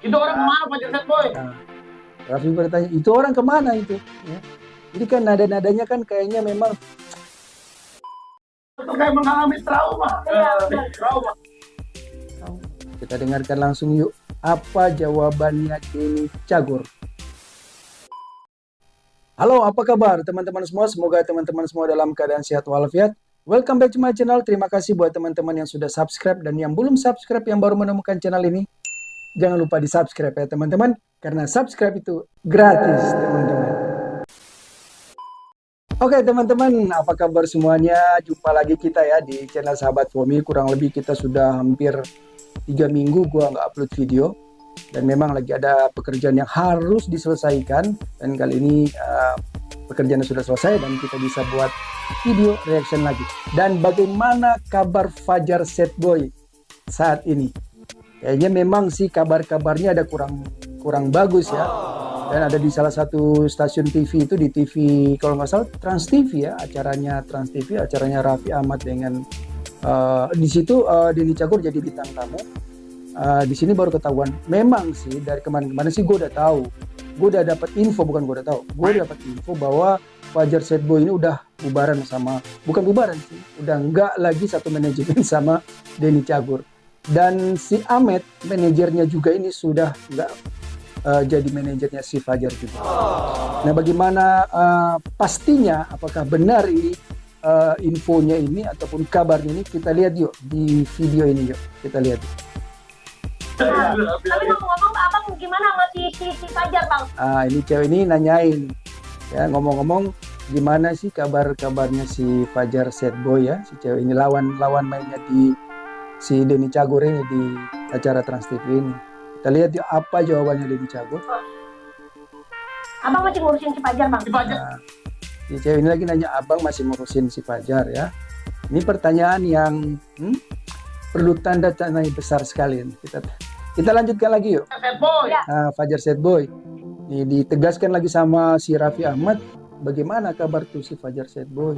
Itu orang kemana Fajar Set Boy? Nah, Raffi bertanya, itu orang kemana itu? Ya. Jadi kan nada-nadanya kan kayaknya memang Itu kayak mengalami trauma. Trauma. Kita dengarkan langsung yuk. Apa jawabannya Denny Cagur? Halo, apa kabar teman-teman semua? Semoga teman-teman semua dalam keadaan sehat walafiat. Welcome back to my channel. Terima kasih buat teman-teman yang sudah subscribe dan yang belum subscribe, yang baru menemukan channel ini. Jangan lupa di subscribe ya teman-teman, karena subscribe itu gratis teman-teman. Oke teman-teman, apa kabar semuanya? Jumpa lagi kita ya di channel Sahabat Fomi. Kurang lebih kita sudah hampir 3 minggu gua nggak upload video. Dan memang lagi ada pekerjaan yang harus diselesaikan. Dan kali ini pekerjaannya sudah selesai dan kita bisa buat video reaction lagi. Dan bagaimana kabar Fajar Set Boy saat ini? Kayaknya memang sih kabar-kabarnya ada kurang bagus ya. Dan ada di salah satu stasiun TV itu, di TV kalau nggak salah Trans TV ya, acaranya Trans TV, acaranya Raffi Ahmad dengan di situ Denny Cagur jadi bintang tamu. Di sini baru ketahuan. Memang sih dari kemarin-kemarin sih gue udah tahu, gue udah dapat info, bukan gue udah tahu, gue dapat info bahwa Fajar Set Boy ini udah bubaran sama, bukan bubaran sih, udah nggak lagi satu manajemen sama Denny Cagur. Dan si Ahmed manajernya juga ini sudah nggak jadi manajernya si Fajar juga. Nah bagaimana pastinya apakah benar ini infonya ini ataupun kabarnya ini, kita lihat yuk di video ini yuk, kita lihat. Tapi ngomong-ngomong abang gimana sama si Fajar bang? Ini cewek ini nanyain ya, ngomong-ngomong gimana sih kabarnya si Fajar Set Boy ya, si cewek ini lawan mainnya di si Denny Cagur ini di acara Trans TV ini. Kita lihat yuk apa jawabannya Denny Cagur. Abang masih ngurusin si Fajar bang? Si Fajar. Si cewek ini lagi nanya, abang masih ngurusin si Fajar ya. Ini pertanyaan yang perlu tanda tanya besar sekali. Kita lanjutkan lagi yuk. Set Boy. Fajar Set Boy. Ini ditegaskan lagi sama si Raffi Ahmad. Bagaimana kabar tuh si Fajar Set Boy?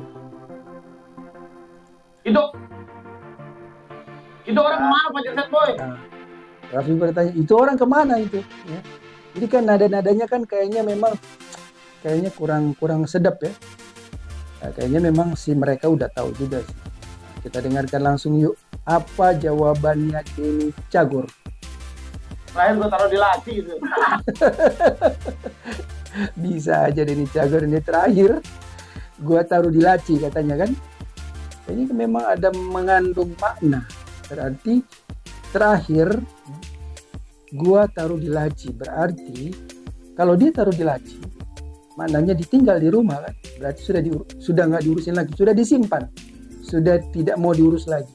Itu orang kemana Fajar Set Boy? Raffi bertanya, itu orang kemana itu? Ya. Jadi kan nada-nadanya kan kayaknya memang kurang sedap ya. Kayaknya memang si mereka udah tahu juga sih. Kita dengarkan langsung yuk. Apa jawabannya Denny Cagur? Terakhir gue taruh di laci itu. Bisa aja Denny Cagur ini terakhir gue taruh di laci katanya kan. Ini memang ada mengandung makna. Berarti terakhir gue taruh di laci. Berarti kalau dia taruh di laci, maknanya ditinggal di rumah kan. Berarti sudah nggak diurusin lagi, sudah disimpan, sudah tidak mau diurus lagi.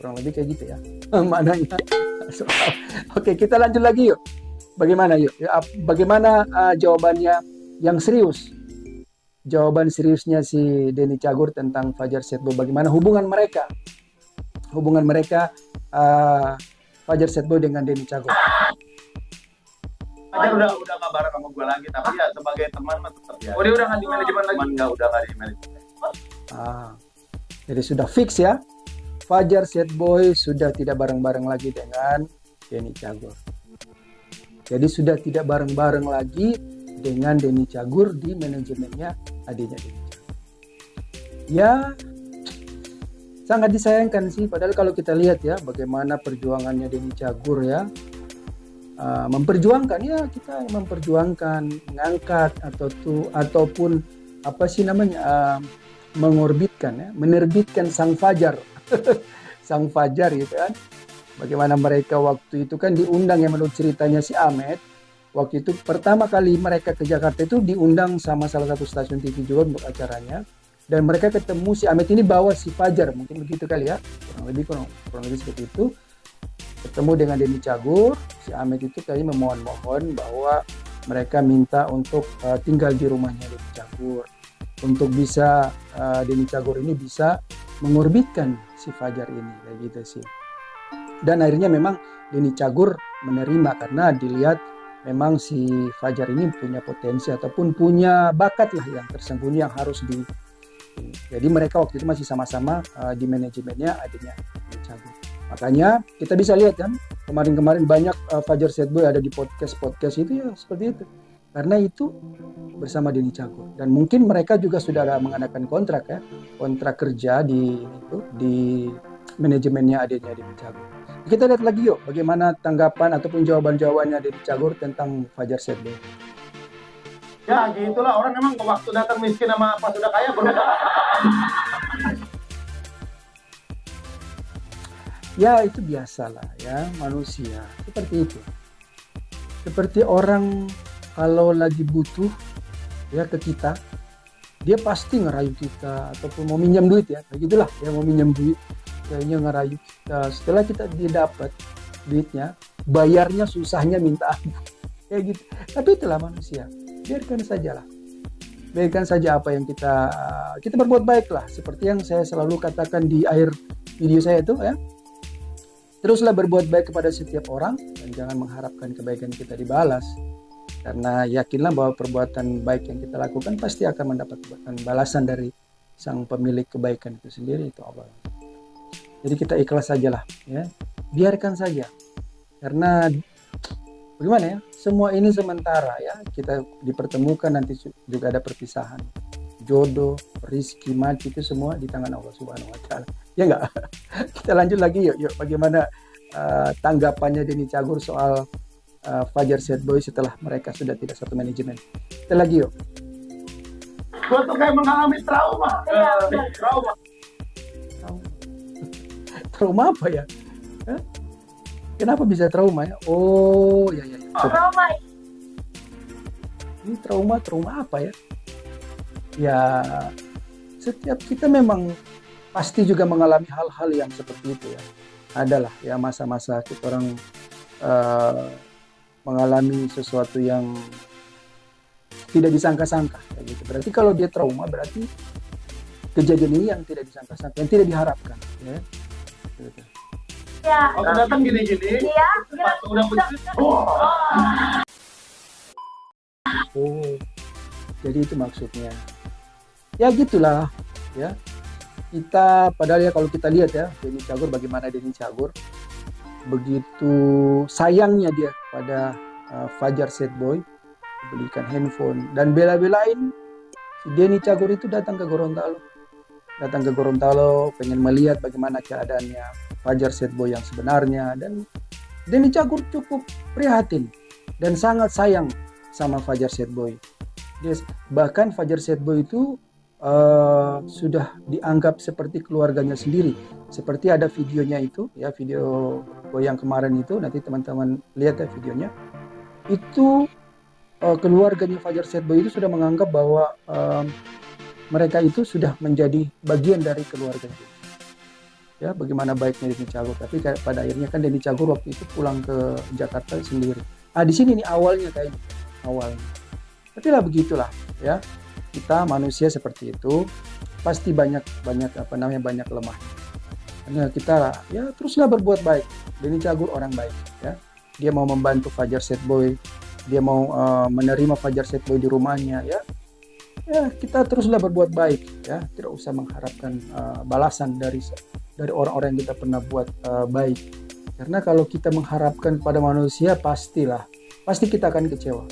Kurang lebih kayak gitu ya maknanya. Oke, kita lanjut lagi yuk. Bagaimana yuk? Bagaimana jawabannya yang serius? Jawaban seriusnya si Denny Cagur tentang Fajar Set Boy. Bagaimana hubungan mereka? Hubungan mereka Fajar Set Boy dengan Denny Cagur. Fajar udah nggak bareng sama gue lagi, tapi ya sebagai teman mah tetap ya. Oh dia udah nggak di manajemen lagi? Udah nggak di manajemen. Jadi sudah fix ya. Fajar Set Boy sudah tidak bareng-bareng lagi dengan Denny Cagur. Jadi sudah tidak bareng-bareng lagi dengan Denny Cagur di manajemennya adiknya Denny Cagur. Ya, sangat disayangkan sih. Padahal kalau kita lihat ya bagaimana perjuangannya Denny Cagur ya, memperjuangkan ya, kita memperjuangkan mengangkat ataupun apa sih namanya, mengorbitkan ya, menerbitkan sang Fajar. Sang Fajar gitu kan. Bagaimana mereka waktu itu kan diundang ya, menurut ceritanya si Ahmed. Waktu itu pertama kali mereka ke Jakarta itu diundang sama salah satu stasiun TV juga untuk acaranya. Dan mereka ketemu si Ahmed ini bawa si Fajar, mungkin begitu kali ya. Kurang lebih seperti itu. Ketemu dengan Denny Cagur, si Ahmed itu kayaknya memohon-mohon bahwa mereka minta untuk tinggal di rumahnya Denny Cagur. Untuk bisa Denny Cagur ini bisa mengorbitkan si Fajar ini, kayak gitu sih. Dan akhirnya memang Denny Cagur menerima karena dilihat memang si Fajar ini punya potensi ataupun punya bakat lah yang tersembunyi yang harus jadi mereka waktu itu masih sama-sama di manajemennya adiknya Denny Cagur. Makanya kita bisa lihat kan, kemarin-kemarin banyak Fajar Sad Boy ada di podcast itu ya seperti itu. Karena itu bersama Denny Cagur. Dan mungkin mereka juga sudah ada mengadakan kontrak ya, kontrak kerja di manajemennya adanya Denny Cagur. Kita lihat lagi yuk bagaimana tanggapan ataupun jawaban-jawabannya Denny Cagur tentang Fajar Sad Boy. Ya gitulah, orang emang waktu datang miskin sama pas sudah kaya berbeda. Ya itu biasalah ya, manusia seperti itu. Seperti orang kalau lagi butuh ya ke kita, dia pasti ngerayu kita ataupun mau minjam duit ya, begitulah ya, mau minjam duit kayaknya ngerayu kita. Setelah kita didapat duitnya, bayarnya susahnya minta ampun kayak gitu. Tapi itulah manusia, biarkan saja lah, biarkan saja apa yang kita berbuat baik lah, seperti yang saya selalu katakan di akhir video saya itu ya. Teruslah berbuat baik kepada setiap orang dan jangan mengharapkan kebaikan kita dibalas. Karena yakinlah bahwa perbuatan baik yang kita lakukan pasti akan mendapatkan balasan dari sang pemilik kebaikan itu sendiri, itu Allah. Jadi kita ikhlas sajalah ya. Biarkan saja. Karena bagaimana ya? Semua ini sementara ya. Kita dipertemukan, nanti juga ada perpisahan. Jodoh, rizki, mati itu semua di tangan Allah Subhanahu wa taala. Ya enggak? Kita lanjut lagi yuk bagaimana tanggapannya Denny Cagur soal Fajar Sad Boy setelah mereka sudah tidak satu manajemen. Kita lagi yuk. Gua tuh kayak mengalami trauma. Trauma apa ya? Hah? Kenapa bisa trauma ya? Oh ya. Trauma. Ini trauma apa ya? Ya setiap kita memang pasti juga mengalami hal-hal yang seperti itu ya. Adalah ya masa-masa kita orang mengalami sesuatu yang tidak disangka-sangka gitu. Berarti kalau dia trauma berarti kejadian ini yang tidak disangka-sangka, yang tidak diharapkan ya. Gitu. Ya. Waktu datang gini-gini, Iya. pas udah begitu. Oh. Jadi itu maksudnya. Ya gitulah ya. Kita padahal ya kalau kita lihat ya Denny Cagur, bagaimana Denny Cagur begitu sayangnya dia pada Fajar Sad Boy, belikan handphone dan bela-belain si Denny Cagur itu datang ke Gorontalo pengen melihat bagaimana keadaannya Fajar Sad Boy yang sebenarnya, dan Denny Cagur cukup prihatin dan sangat sayang sama Fajar Sad Boy. Bahkan Fajar Sad Boy itu sudah dianggap seperti keluarganya sendiri. Seperti ada videonya itu ya, video yang kemarin itu, nanti teman-teman lihat ya videonya. Itu keluarganya Fajar Sad Boy itu sudah menganggap bahwa mereka itu sudah menjadi bagian dari keluarganya. Ya, bagaimana baiknya Denny Cagur. Tapi pada akhirnya kan Denny Cagur waktu itu pulang ke Jakarta sendiri. Di sini nih awalnya kayaknya. Tapi lah begitulah ya. Kita manusia seperti itu, pasti banyak lemah. Hanya kita ya teruslah berbuat baik. Denny Cagur orang baik ya. Dia mau membantu Fajar Sad Boy, dia mau menerima Fajar Sad Boy di rumahnya ya. Ya kita teruslah berbuat baik ya. Tidak usah mengharapkan balasan dari orang-orang yang kita pernah buat baik. Karena kalau kita mengharapkan pada manusia pasti kita akan kecewa.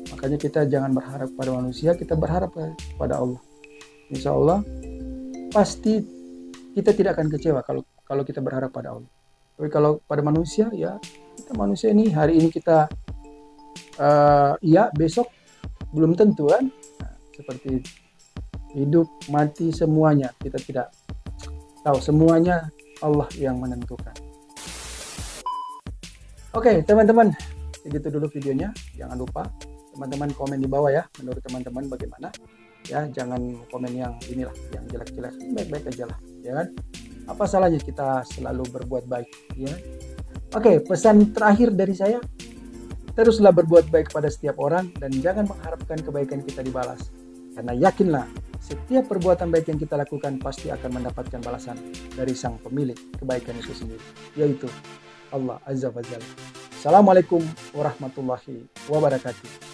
Makanya kita jangan berharap pada manusia, kita berharap pada Allah. Insya Allah pasti kita tidak akan kecewa kalau kita berharap pada Allah. Tapi kalau pada manusia ya, kita manusia ini hari ini kita iya, besok belum tentu kan. Nah, seperti hidup mati semuanya kita tidak tahu, semuanya Allah yang menentukan. Oke teman-teman, segitu dulu videonya. Jangan lupa teman-teman komen di bawah ya, menurut teman-teman bagaimana ya. Jangan komen yang inilah, yang jelek-jelek, baik-baik aja lah ya kan. Apa salahnya kita selalu berbuat baik ya. Oke, pesan terakhir dari saya, teruslah berbuat baik kepada setiap orang dan jangan mengharapkan kebaikan kita dibalas, karena yakinlah setiap perbuatan baik yang kita lakukan pasti akan mendapatkan balasan dari sang pemilik kebaikan itu sendiri, yaitu Allah Azza wa Jalla. Assalamualaikum warahmatullahi wabarakatuh.